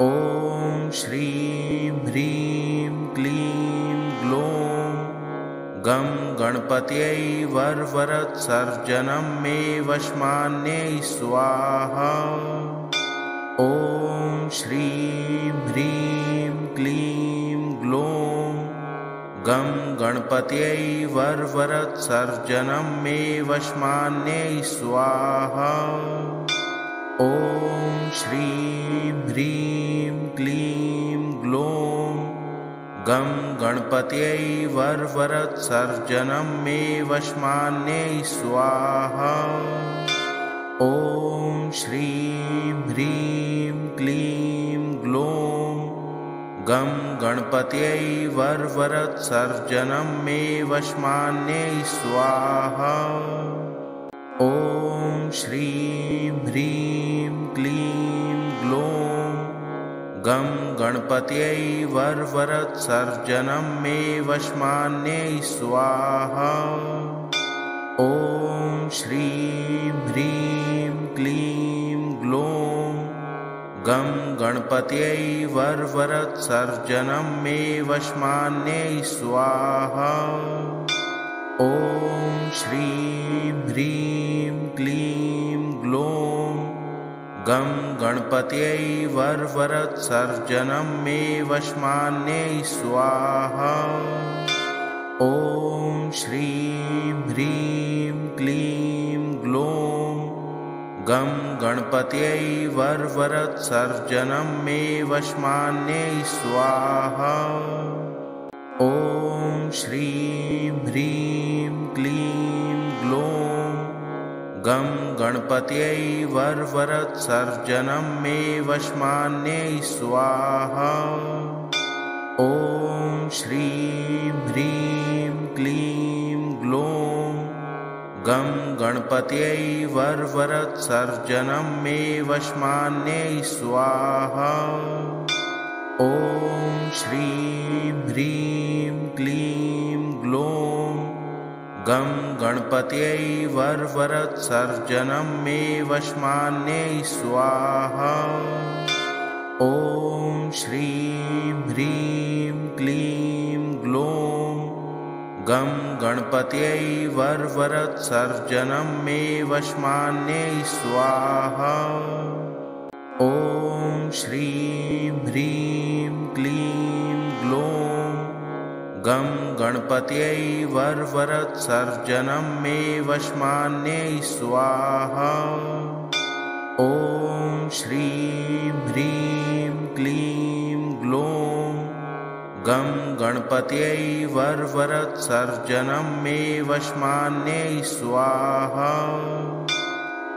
ॐ श्रीं ह्रीं क्लीं ग्लौं गं गणपतये वरवरत्सर्जनं मे वशमान्यै स्वाहा। ॐ श्रीं ह्रीं क्लीं ग्लौं गं गणपतये वरवरत्सर्जनं मे वशमान्यै स्वाहा। ॐ श्रीं ह्रीं क्लीं ग्लौं गं गणपतये वरवरत्सर्जनं मे वशमान्यै स्वाहा। ॐ श्रीं ह्रीं क्लीं ग्लौं गं गणपतये वरवरत्सर्जनं मे वशमान्यै स्वाहा। ॐ श्रीं ह्रीं क्लीं ग्लौं गं गणपतये वरवरत्सर्जनं मे वशमान्यै स्वाहा। ॐ श्रीं ह्रीं क्लीं ग्लौं गं गणपतये वरवरत्सर्जनं मे वशमान्यै स्वाहा। ॐ श्रीं ह्रीं क्लीं ग्लौं गं गणपतये वरवरत्सर्जनं मे वशमान्यै स्वाहा। ॐ श्रीं ह्रीं क्लीं ग्लौं गं गणपतये वरवरत्सर्जनं मे वशमान्यै स्वाहा। ॐ श्रीं ह्रीं क्लीं ग्लौं गं गणपतये वरवरत्सर्जनं मे वशमान्यै स्वाहा। ॐ श्रीं ह्रीं क्लीं ग्लौं गं गणपतये वरवरत्सर्जनं मे वशमान्यै स्वाहा। ॐ श्रीं ह्रीं क्लीं ग्लौं गं गणपतये वरवरत्सर्जनं मे वशमान्यै स्वाहा। ॐ श्रीं ह्रीं क्लीं ग्लौं गं गणपतये वरवरत्सर्जनं मे वशमान्यै स्वाहा। ॐ श्रीं ह्रीं क्लीं ग्लौं गं गणपतये वरवरत्सर्जनं मे वशमान्यै स्वाहा। ॐ श्रीं ह्रीं क्लीं ग्लौं गं गणपतये वरवरत्सर्जनं मे वशमान्यै स्वाहा।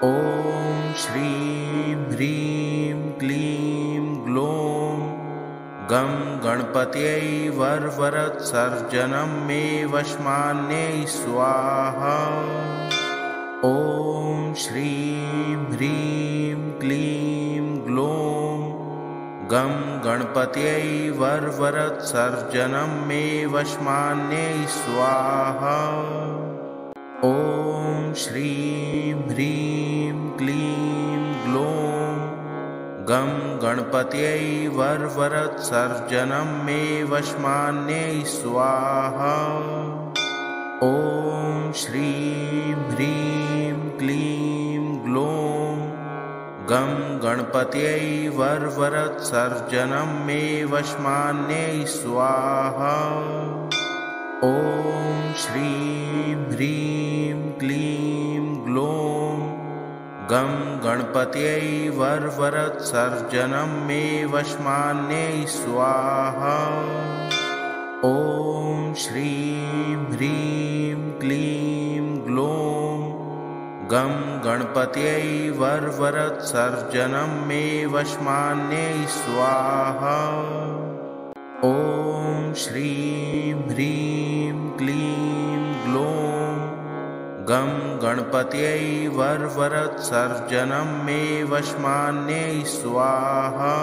ॐ श्रीं ह्रीं क्लीं ग्लौं गं गणपतये वरवरत्सर्जनं मे वशमान्यै स्वाहा। ॐ श्रीं ह्रीं क्लीं ग्लौं गं गणपतये वरवरत्सर्जनं मे वशमान्यै स्वाहा। ॐ श्रीं ह्रीं क्लीं ग्लौं गं गणपतये वरवरत्सर्जनं मे वशमान्यै स्वाहा। ॐ श्रीं ह्रीं क्लीं ग्लौं गं गणपतये वरवरत्सर्जनं मे वशमान्यै स्वाहा। ॐ श्रीं ह्रीं क्लीं ग्लौं गं गणपतये वरवरत्सर्जनं मे वशमान्यै स्वाहा। ॐ श्रीं ह्रीं क्लीं ग्लौं गं गणपतये वरवरत्सर्जनं मे वशमान्यै स्वाहा। ॐ श्रीं ह्रीं क्लीं ग्लौं गं गणपतये वरवरत्सर्जनं मे वशमान्यै स्वाहा।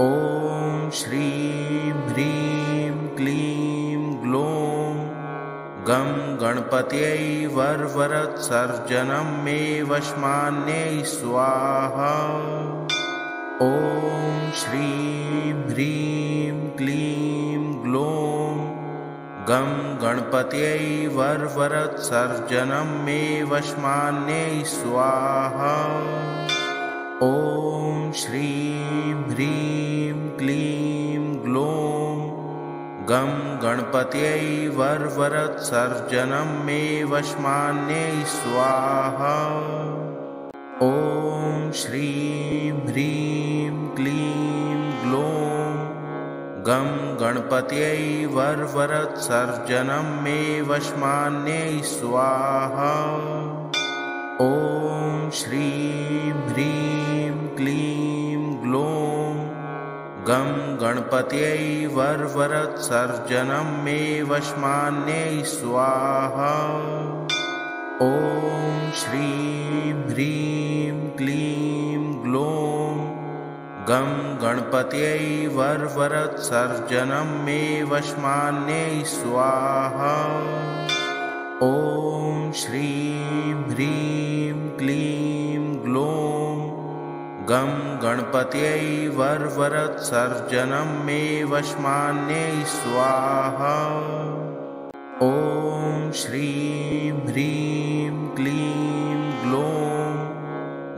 ॐ श्रीं ह्रीं क्लीं ग्लौं गं गणपतये वरवरत्सर्जनं मे वशमान्यै स्वाहा। ॐ श्रीं ह्रीं क्लीं ग्लौं गं गणपत्यै वरवरत्सर्जनं मे वशमान्यै स्वाहा। ॐ श्रीं ह्रीं क्लीं ग्लौं गं गणपत्यै वरवरत्सर्जनं मे वशमान्यै स्वाहा। ॐ श्रीं ह्रीं क्लीं ग्लौं गं गणपत्यै वरवरत्सर्जनं मे वशमान्यै स्वाहा। ॐ श्रीं ह्रीं क्लीं ग्लौं गं गणपत्यै वरवरत्सर्जनं मे वशमान्यै स्वाहा। ॐ श्रीं ह्रीं क्लीं ग्लौं गं गणपत्यै वरवरत्सर्जनं मे वशमान्यै स्वाहा। ॐ श्रीं ह्रीं क्लीं ग्लौं गं गणपत्यै वरवरत्सर्जनं मे वशमान्यै स्वाहा। ॐ श्रीं ह्रीं क्लीं ग्लौं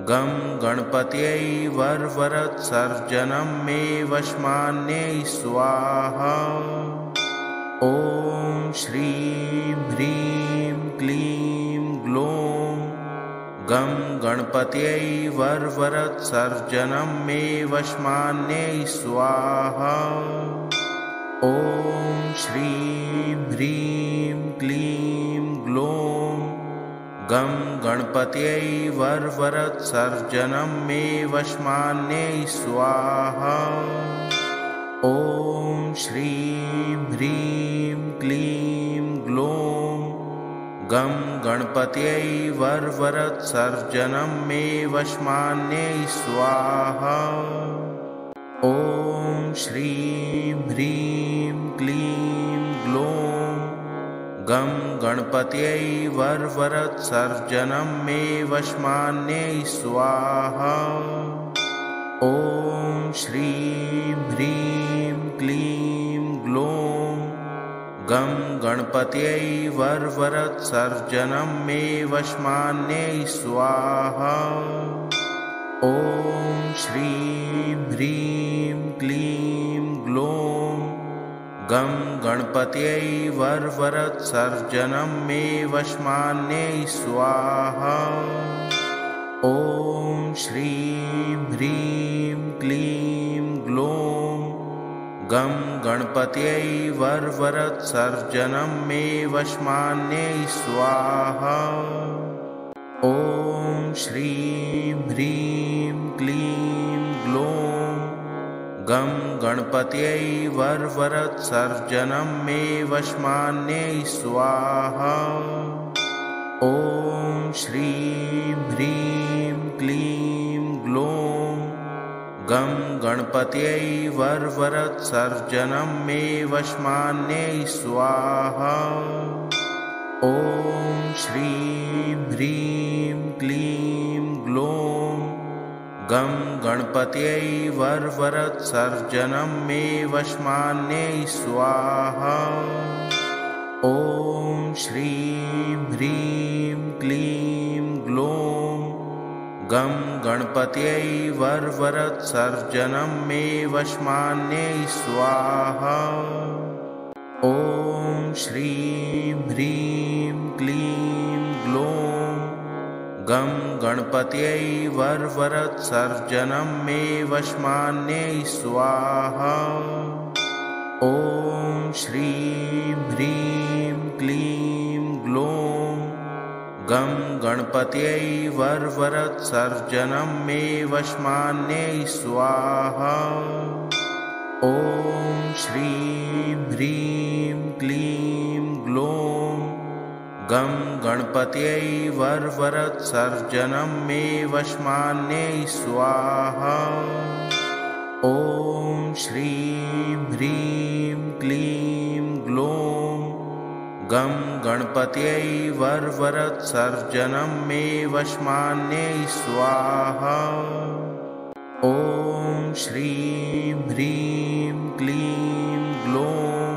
गं गणपत्यै वरवरत्सर्जनं मे वशमान्यै स्वाहा। ॐ श्रीं ह्रीं क्लीं ग्लौं गं गणपत्यै वरवरत्सर्जनं मे वशमान्यै स्वाहा। ॐ श्रीं ह्रीं क्लीं ग्लौं गं गणपत्यै वरवरत्सर्जनं मे वशमान्यै स्वाहा। ॐ श्रीं ह्रीं क्लीं ग्लौं गं गणपत्यै वरवरत्सर्जनं मे वशमान्यै स्वाहा। ॐ श्रीं ह्रीं क्लीं ग्लौं गं गणपत्यै वरवरत्सर्जनं मे वशमान्यै स्वाहा। ॐ श्रीं ह्रीं क्लीं ग्लौं गं गणपत्यै वरवरत्सर्जनं मे वशमान्यै स्वाहा। ॐ श्रीं ह्रीं क्लीं ग्लौं गं गणपत्यै वरवरत्सर्जनं मे वशमान्यै स्वाहा। ॐ श्रीं ह्रीं क्लीं ग्लौं गं गणपत्यै वरवरत्सर्जनं मे वशमान्यै स्वाहा। ॐ श्रीं ह्रीं क्लीं ग्लौं गं गणपत्यै वरवरत्सर्जनं मे वशमान्यै स्वाहा। ॐ श्रीं ह्रीं क्लीं ग्लौं गं गणपत्यै वरवरत्सर्जनं मे वशमान्यै स्वाहा। ॐ श्रीं ह्रीं क्लीं ग्लौं गं गणपत्यै वरवरत्सर्जनं मे वशमान्यै स्वाहा। ॐ श्रीं ह्रीं क्लीं ग्लौं गं गणपत्यै वरवरत्सर्जनं मे वशमान्यै स्वाहा। ॐ श्रीं ह्रीं क्लीं ग्लौं गं गणपत्यै वरवरत्सर्जनं मे वशमान्यै स्वाहा। ॐ श्रीं ह्रीं क्लीं ग्लौं गं गणपत्यै वरवरत्सर्जनं मे वशमान्यै स्वाहा। ॐ श्रीं ह्रीं क्लीं ग्लौं गं गणपत्यै वरवरत्सर्जनं मे वशमान्यै स्वाहा। ॐ श्रीं ह्रीं क्लीं ग्लौं गं गणपत्यै वरवरत्सर्जनं मे वशमान्यै स्वाहा। ॐ श्रीं ह्रीं क्लीं ग्लौं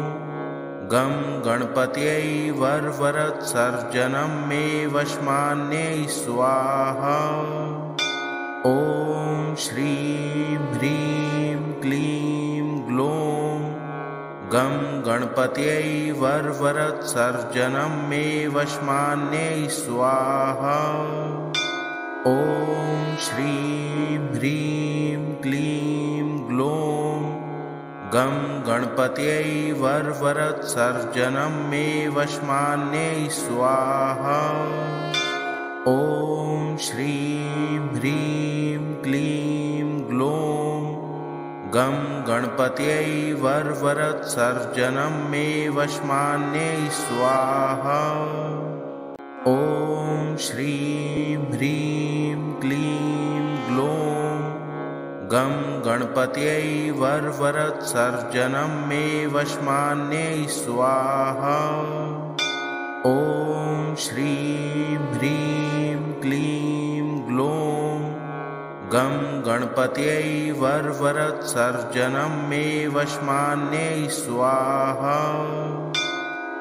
गं गणपत्यै वरवरत्सर्जनं मे वशमान्यै स्वाहा। ॐ श्रीं ह्रीं क्लीं ग्लौं गं गणपत्यै वरवरत्सर्जनं मे वशमान्यै स्वाहा। ॐ श्रीं ह्रीं क्लीं ग्लौं गं गणपत्यै वरवरत्सर्जनं मे वशमान्यै स्वाहा। ॐ श्रीं ह्रीं क्लीं ग्लौं गं गणपत्यै वरवरत्सर्जनं मे वशमान्यै स्वाहा। ॐ श्रीं ह्रीं क्लीं ग्लौं गं गणपत्यै वरवरत्सर्जनं मे वशमान्यै स्वाहा। ॐ श्रीं ह्रीं क्लीं ग्लौं गं गणपत्यै वरवरत्सर्जनं मे वशमान्यै स्वाहा।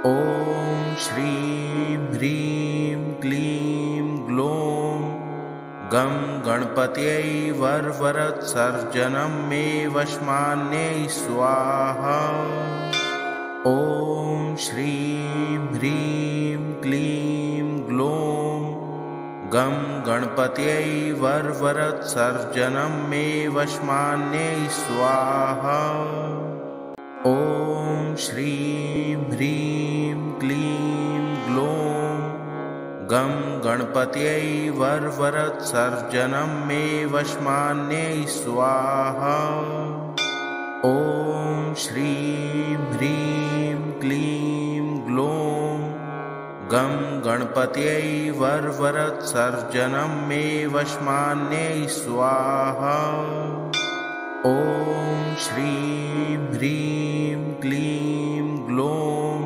ॐ श्रीं ह्रीं क्लीं ग्लौं गं गणपत्यै वरवरत्सर्जनं मे वशमान्यै स्वाहा। ॐ श्रीं ह्रीं क्लीं ग्लौं गं गणपत्यै वरवरत्सर्जनं मे वशमान्यै स्वाहा। ॐ श्रीं ह्रीं क्लीं ग्लौं गं गणपत्यै वरवरत्सर्जनं मे वशमान्यै स्वाहा। ॐ श्रीं ह्रीं क्लीं ग्लौं गं गणपत्यै वरवरत्सर्जनं मे वशमान्यै स्वाहा। ॐ श्रीं ह्रीं क्लीं ग्लौं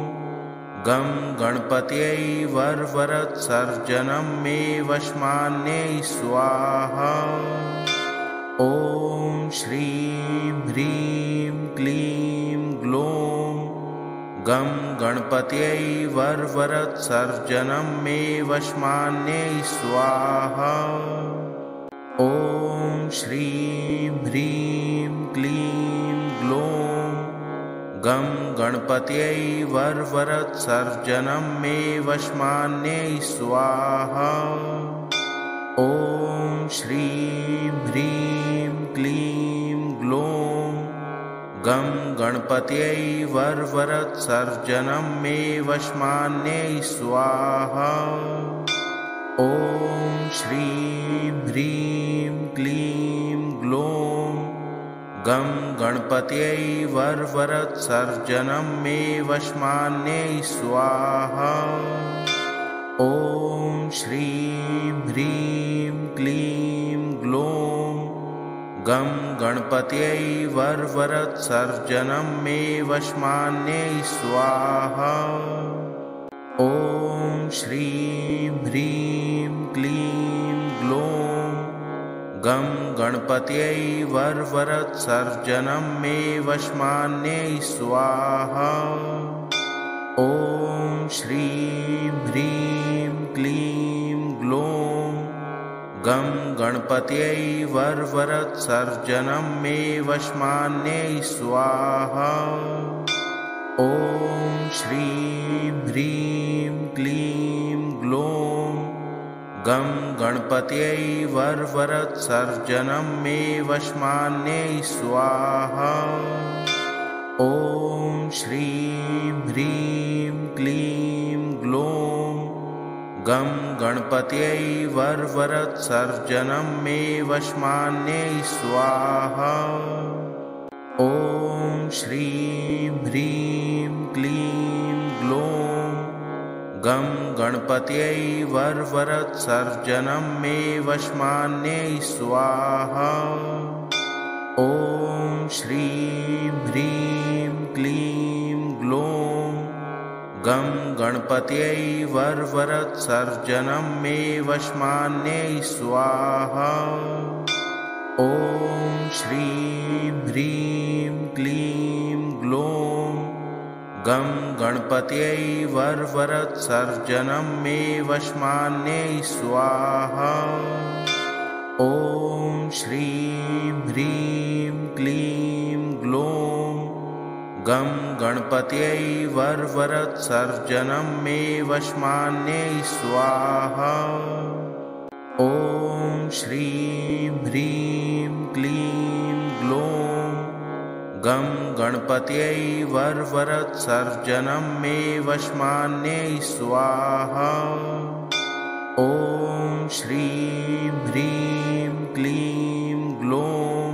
गं गणपत्यै वरवरत्सर्जनं मे वशमान्यै स्वाहा। ॐ श्रीं ह्रीं क्लीं ग्लौं गं गणपत्यै वरवरत्सर्जनं मे वशमान्यै स्वाहा। ॐ श्रीं ह्रीं क्लीं ग्लौं गं गणपत्यै वरवरत्सर्जनं मे वशमान्यै स्वाहा। ॐ श्रीं ह्रीं क्लीं ग्लौं गं गणपत्यै वरवरत्सर्जनं मे वशमान्यै स्वाहा। ॐ श्रीं ह्रीं क्लीं ग्लौं गं गणपत्यै वरवरत्सर्जनं मे वशमान्यै स्वाहा। ॐ श्रीं ह्रीं क्लीं ग्लौं गं गणपत्यै वरवरत्सर्जनं मे वशमान्यै स्वाहा। ॐ श्रीं ह्रीं क्लीं ग्लौं गं गणपत्यै वरवरत्सर्जनं मे वशमान्यै स्वाहा। ॐ श्रीं ह्रीं क्लीं ग्लौं गं गणपत्यै वरवरत्सर्जनं मे वशमान्यै स्वाहा। ॐ श्रीं ह्रीं क्लीं ग्लौं गं गणपत्यै वरवरत्सर्जनं मे वशमान्यै स्वाहा। ॐ श्रीं ह्रीं क्लीं ग्लौं गं गणपत्यै वरवरत्सर्जनं मे वशमान्यै स्वाहा। ॐ श्रीं ह्रीं क्लीं ग्लौं गं गणपत्यै वरवरत्सर्जनं मे वशमान्यै स्वाहा। ॐ श्रीं ह्रीं क्लीं ग्लौं गं गणपत्यै वरवरत्सर्जनं मे वशमान्यै स्वाहा। ॐ श्रीं ह्रीं क्लीं ग्लौं गं गणपत्यै वरवरत्सर्जनं मे वशमान्यै स्वाहा। ॐ श्रीं ह्रीं क्लीं ग्लौं गं गणपत्यै वरवरत्सर्जनं मे वशमान्यै स्वाहा। ॐ श्रीं ह्रीं क्लीं ग्लौं गं गणपत्यै वरवरत्सर्जनं मे वशमान्यै स्वाहा। ॐ श्रीं ह्रीं क्लीं ग्लौं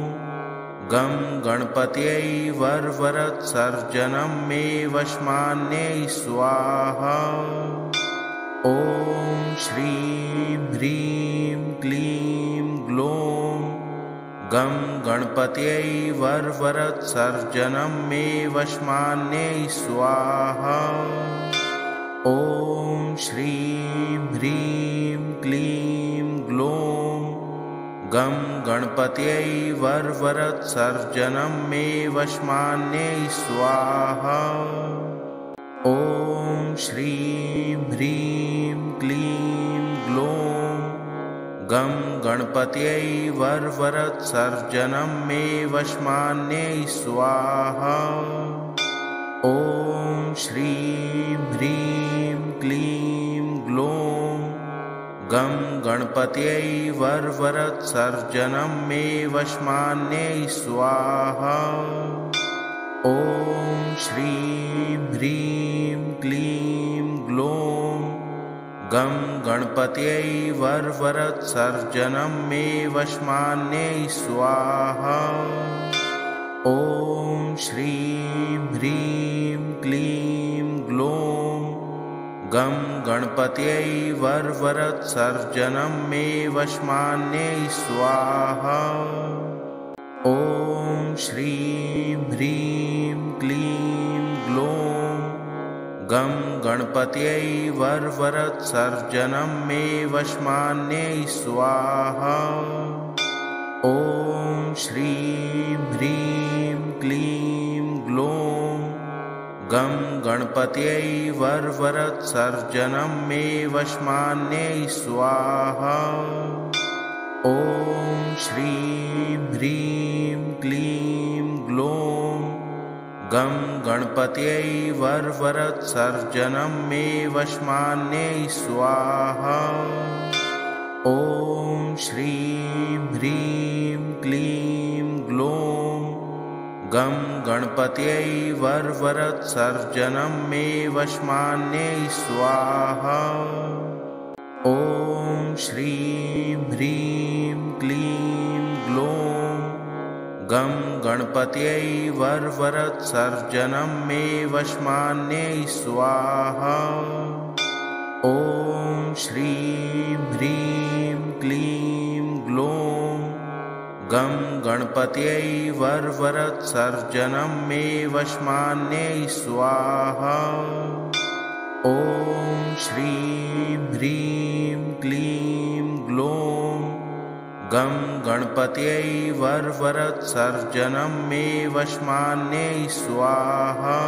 गं गणपत्यै वरवरत्सर्जनं मे वशमान्यै स्वाहा। ॐ श्रीं ह्रीं क्लीं ग्लौं गं गणपत्यै वरवरत्सर्जनं मे वशमान्यै स्वाहा। ॐ श्रीं ह्रीं क्लीं ग्लौं गं गणपत्यै वरवरत्सर्जनं मे वशमान्यै स्वाहा। ॐ श्रीं ह्रीं क्लीं ग्लौं गं गणपत्यै वरवरत्सर्जनं मे वशमान्यै स्वाहा। ॐ श्रीं ह्रीं क्लीं ग्लौं गं गणपत्यै वरवरत्सर्जनं मे वशमान्यै स्वाहा। ॐ श्रीं ह्रीं क्लीं ग्लौं गं गणपत्यै वरवरत्सर्जनं मे वशमान्यै स्वाहा। ॐ श्रीं ह्रीं क्लीं ग्लौं गं गणपत्यै वरवरत्सर्जनं मे वशमान्यै स्वाहा। ॐ श्रीं ह्रीं क्लीं ग्लौं गं गणपत्यै वरवरत्सर्जनं मे वशमान्यै स्वाहा। ॐ श्रीं ह्रीं क्लीं ग्लौं गं गणपत्यै वरवरत्सर्जनं मे वशमान्यै स्वाहा। ॐ श्रीं ह्रीं क्लीं ग्लौं गं गणपत्यै वरवरत्सर्जनं मे वशमान्यै स्वाहा। ॐ श्रीं ह्रीं क्लीं ग्लौं गं गणपत्यै वरवरत्सर्जनं मे वशमान्यै स्वाहा। ॐ श्रीं ह्रीं क्लीं ग्लौं गं गणपत्यै वरवरत्सर्जनं मे वशमान्यै स्वाहा। ॐ श्रीं ह्रीं क्लीं ग्लौं गं गणपत्यै वरवरत्सर्जनं मे वशमान्यै स्वाहा। ॐ श्रीं ह्रीं क्लीं ग्लौं गं गणपत्यै वरवरत्सर्जनं मे वशमान्यै स्वाहा।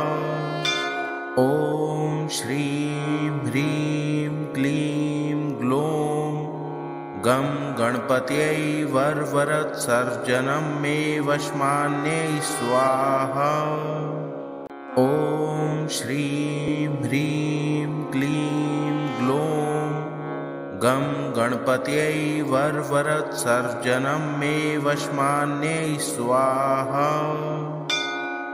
ॐ श्रीं ह्रीं क्लीं ग्लौं गं गणपत्यै वरवरत्सर्जनं मे वशमान्यै स्वाहा। ॐ श्रीं ह्रीं क्लीं ग्लौं गं गणपत्यै वरवरत्सर्जनं मे वशमान्यै स्वाहा।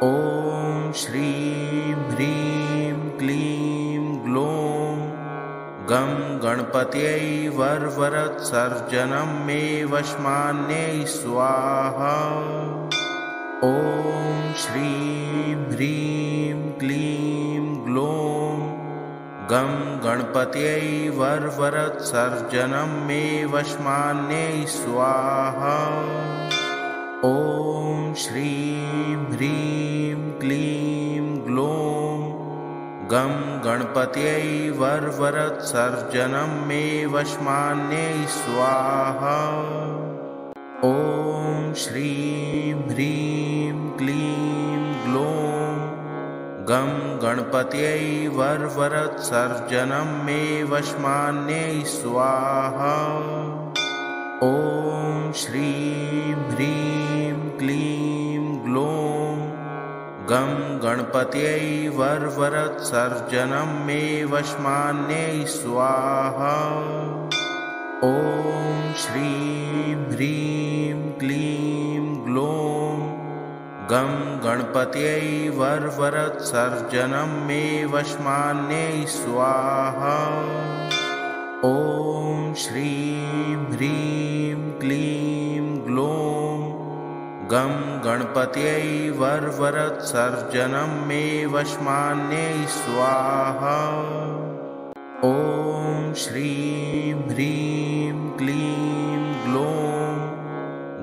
ॐ श्रीं ह्रीं क्लीं ग्लौं गं गणपत्यै वरवरत्सर्जनं मे वशमान्यै स्वाहा। ॐ श्रीं ह्रीं क्लीं ग्लौं गं गणपत्यै वरवरत्सर्जनं मे वशमान्यै स्वाहा। ॐ श्रीं ह्रीं क्लीं ग्लौं गं गणपत्यै वरवरत्सर्जनं मे वशमान्यै स्वाहा। ॐ श्रीं ह्रीं क्लीं ग्लौं गं गणपत्यै वरवरत्सर्जनं मे वशमान्यै स्वाहा। ॐ श्रीं ह्रीं क्लीं ग्लौं गं गणपत्यै वरवरत्सर्जनं मे वशमान्यै स्वाहा। ॐ श्रीं ह्रीं क्लीं ग्लौं गं गणपत्यै वरवरत्सर्जनं मे वशमान्यै स्वाहा। ॐ श्रीं ह्रीं क्लीं ग्लौं गं गणपत्यै वरवरत्सर्जनं मे वशमान्यै स्वाहा। ॐ श्रीं ह्रीं क्लीं ग्लौं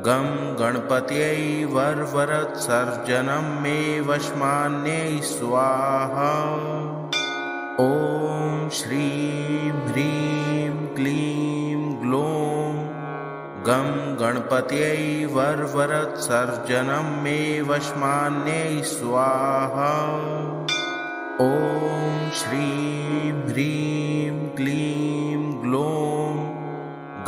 गं गणपत्यै वरवरत्सर्जनं मे वशमान्यै स्वाहा। ॐ श्रीं ह्रीं क्लीं ग्लौं गं गणपत्यै वरवरत्सर्जनं मे वशमान्यै स्वाहा। ॐ श्रीं ह्रीं क्लीं ग्लौं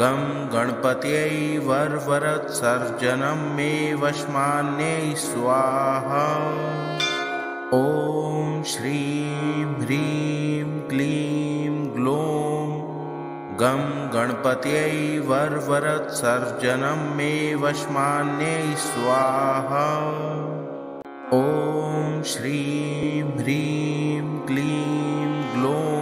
गं गणपत्यै वरवरत्सर्जनं मे वशमान्यै स्वाहा। ॐ श्रीं ह्रीं क्लीं ग्लौं गं गणपत्यै वरवरत्सर्जनं मे वशमान्यै स्वाहा। ॐ श्रीं ह्रीं क्लीं ग्लौं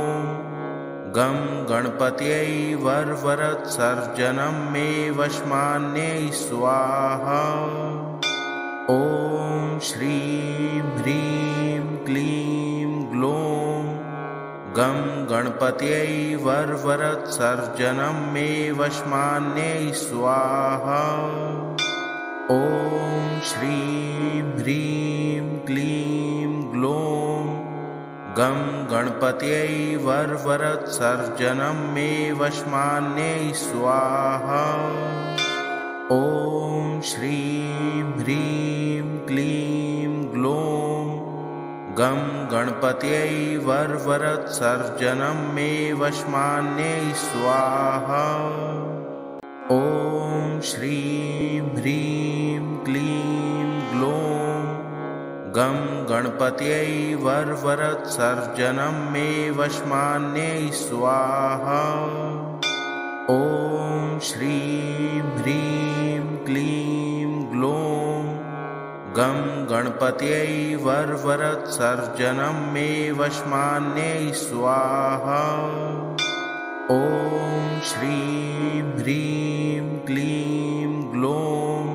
गं गणपत्यै वरवरत्सर्जनं मे वशमान्यै स्वाहा। ॐ श्रीं ह्रीं क्लीं ग्लौं गं गणपत्यै वरवरत्सर्जनं मे वशमान्यै स्वाहा। ॐ श्रीं ह्रीं क्लीं ग्लौं गं गणपत्यै वरवरत्सर्जनं मे वशमान्यै स्वाहा। ॐ श्रीं ह्रीं क्लीं ग्लौं गं गणपत्यै वरवरत्सर्जनं मे वशमान्यै स्वाहा। ॐ श्रीं ह्रीं क्लीं ग्लौं गं गणपत्यै वरवरत्सर्जनं मे वशमान्यै स्वाहा। ॐ श्रीं ह्रीं क्लीं ग्लौं गं गणपत्यै वरवरत्सर्जनं मे वशमान्यै स्वाहा। ॐ श्रीं ह्रीं क्लीं ग्लौं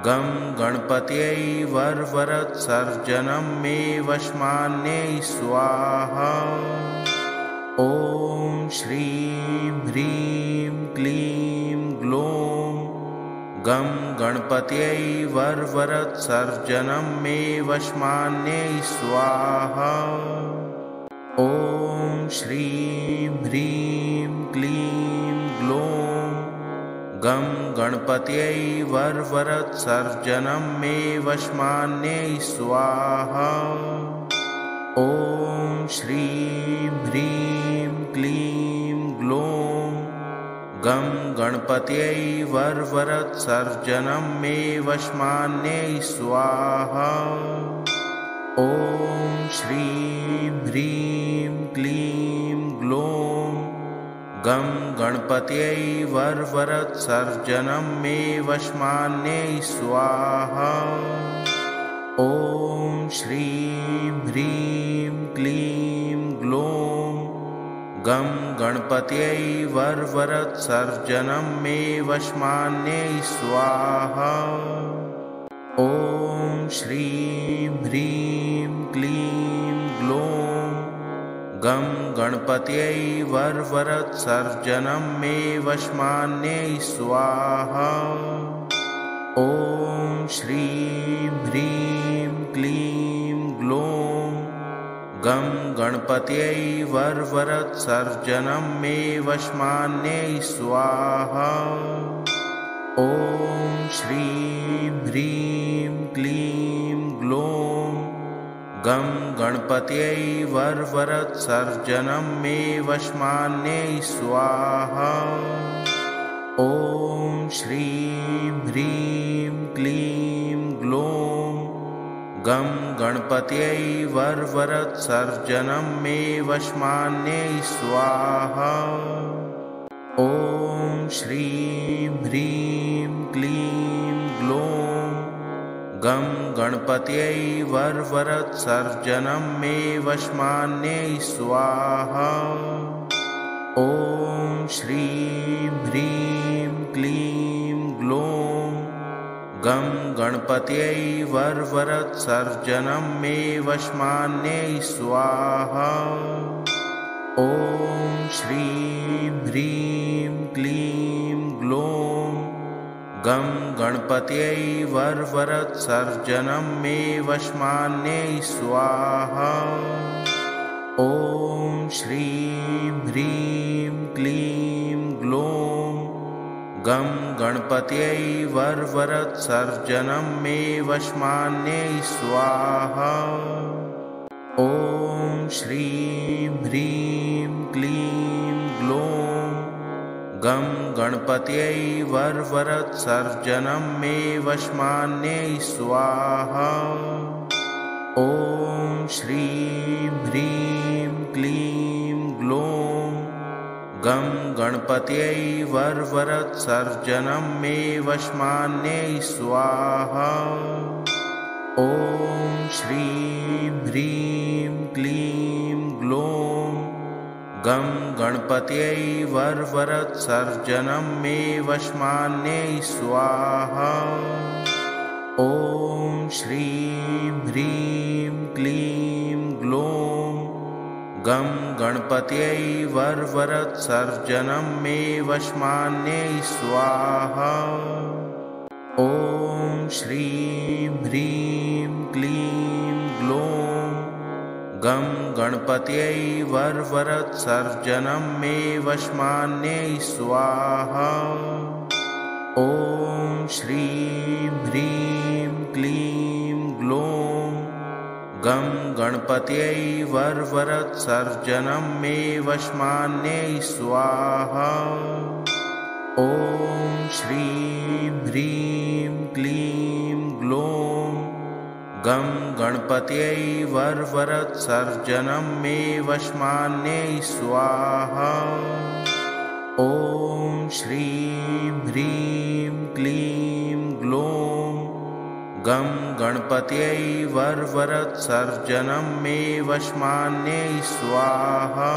गं गणपत्यै वरवरत्सर्जनं मे वशमान्यै स्वाहा। ॐ श्रीं ह्रीं क्लीं ग्लौं गं गणपत्यै वरवरत्सर्जनं मे वशमान्यै स्वाहा। ॐ श्रीं ह्रीं क्लीं ग्लौं गं गणपत्यै वरवरत्सर्जनं मे वशमान्यै स्वाहा। ॐ श्रीं ह्रीं क्लीं ग्लौं गं गणपत्यै वरवरत्सर्जनं मे वशमान्यै स्वाहा। ॐ श्रीं ह्रीं क्लीं ग्लौं गं गणपत्यै वरवरत्सर्जनं मे वशमान्यै स्वाहा। ॐ श्रीं ह्रीं क्लीं ग्लौं गं गणपत्यै वरवरत्सर्जनं मे वशमान्यै स्वाहा। ॐ श्रीं ह्रीं क्लीं ग्लौं गं गणपत्यै वरवरत्सर्जनं मे वशमान्यै स्वाहा। ॐ श्रीं ह्रीं क्लीं ग्लौं गं गणपत्यै वरवरत्सर्जनं मे वशमान्यै स्वाहा। ॐ श्रीं ह्रीं क्लीं ग्लौं गं गणपत्यै वरवरत्सर्जनं मे वशमान्यै स्वाहा। ॐ श्रीं ह्रीं क्लीं ग्लौं गं गणपत्यै वरवरत्सर्जनं मे वशमान्यै स्वाहा। ॐ श्रीं ह्रीं क्लीं ग्लौं गं गणपत्यै वरवरत्सर्जनं मे वशमान्यै स्वाहा। ॐ श्रीं ह्रीं क्लीं ग्लौं गं गणपत्यै वरवरत्सर्जनं मे वशमान्यै स्वाहा। ॐ श्रीं ह्रीं क्लीं ग्लौं गं गणपत्यै वरवरत्सर्जनं मे वशमान्यै स्वाहा। ॐ श्रीं ह्रीं क्लीं ग्लौं गं गणपत्यै वरवरत्सर्जनं मे वशमान्यै स्वाहा। ॐ श्रीं ह्रीं क्लीं ग्लौं गं गणपत्यै वरवरत्सर्जनं मे वशमान्यै स्वाहा। ॐ श्रीं ह्रीं क्लीं ग्लौं गं गणपत्यै वरवरत्सर्जनं मे वशमान्यै स्वाहा। ॐ श्रीं ह्रीं क्लीं ग्लौं गं गणपत्यै वरवरत्सर्जनं मे वशमान्यै स्वाहा। ॐ श्रीं ह्रीं क्लीं ग्लौं गं गणपत्यै वरवरत्सर्जनं मे वशमान्यै स्वाहा। ॐ श्रीं ह्रीं क्लीं ग्लौं गं गणपत्यै वरवरत्सर्जनं मे वशमान्यै स्वाहा। ॐ श्रीं ह्रीं क्लीं ग्लौं गं गणपत्यै वरवरत्सर्जनं मे वशमान्यै स्वाहा। ॐ श्रीं ह्रीं क्लीं ग्लौं गं गणपत्यै वरवरत्सर्जनं मे वशमान्यै स्वाहा। ॐ श्रीं ह्रीं क्लीं ग्लौं गं गणपत्यै वरवरत्सर्जनं मे वशमान्यै स्वाहा।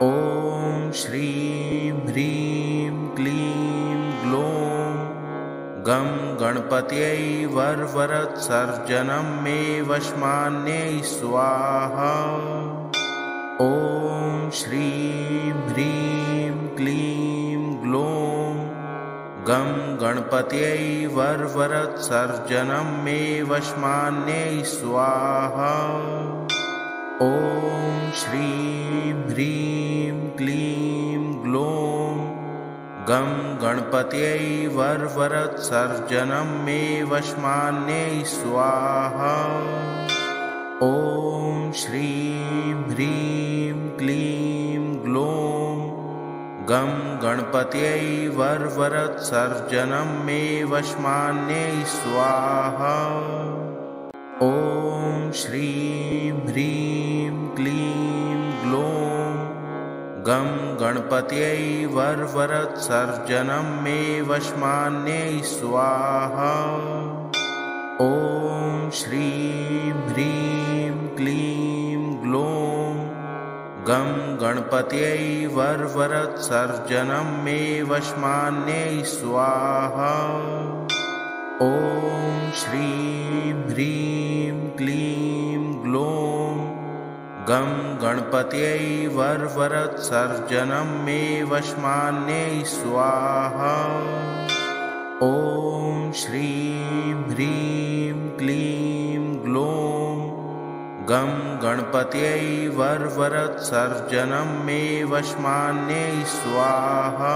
ॐ श्रीं ह्रीं क्लीं ग्लौं गं गणपत्यै वरवरत्सर्जनं मे वशमान्यै स्वाहा। ॐ श्रीं ह्रीं क्लीं ग्लौं गं गणपत्यै वरवरत्सर्जनं मे वशमान्यै स्वाहा। ॐ श्रीं ह्रीं क्लीं ग्लौं गं गणपत्यै वरवरत्सर्जनं मे वशमान्यै स्वाहा। ॐ श्रीं ह्रीं क्लीं ग्लौं गं गणपत्यै वरवरत्सर्जनं मे वशमान्यै स्वाहा। ॐ श्रीं ह्रीं क्लीं ग्लौं गं गणपत्यै वरवरत्सर्जनं मे वशमान्यै स्वाहा। ॐ श्रीं ह्रीं क्लीं ग्लौं गं गणपत्यै वरवरत्सर्जनं मे वशमान्यै स्वाहा। ॐ श्रीं ह्रीं क्लीं ग्लौं गं गणपत्यै वरवरत्सर्जनं मे वशमान्यै स्वाहा। ॐ श्रीं ह्रीं क्लीं ग्लौं गं गणपत्यै वरवरत्सर्जनं मे वशमान्यै स्वाहा।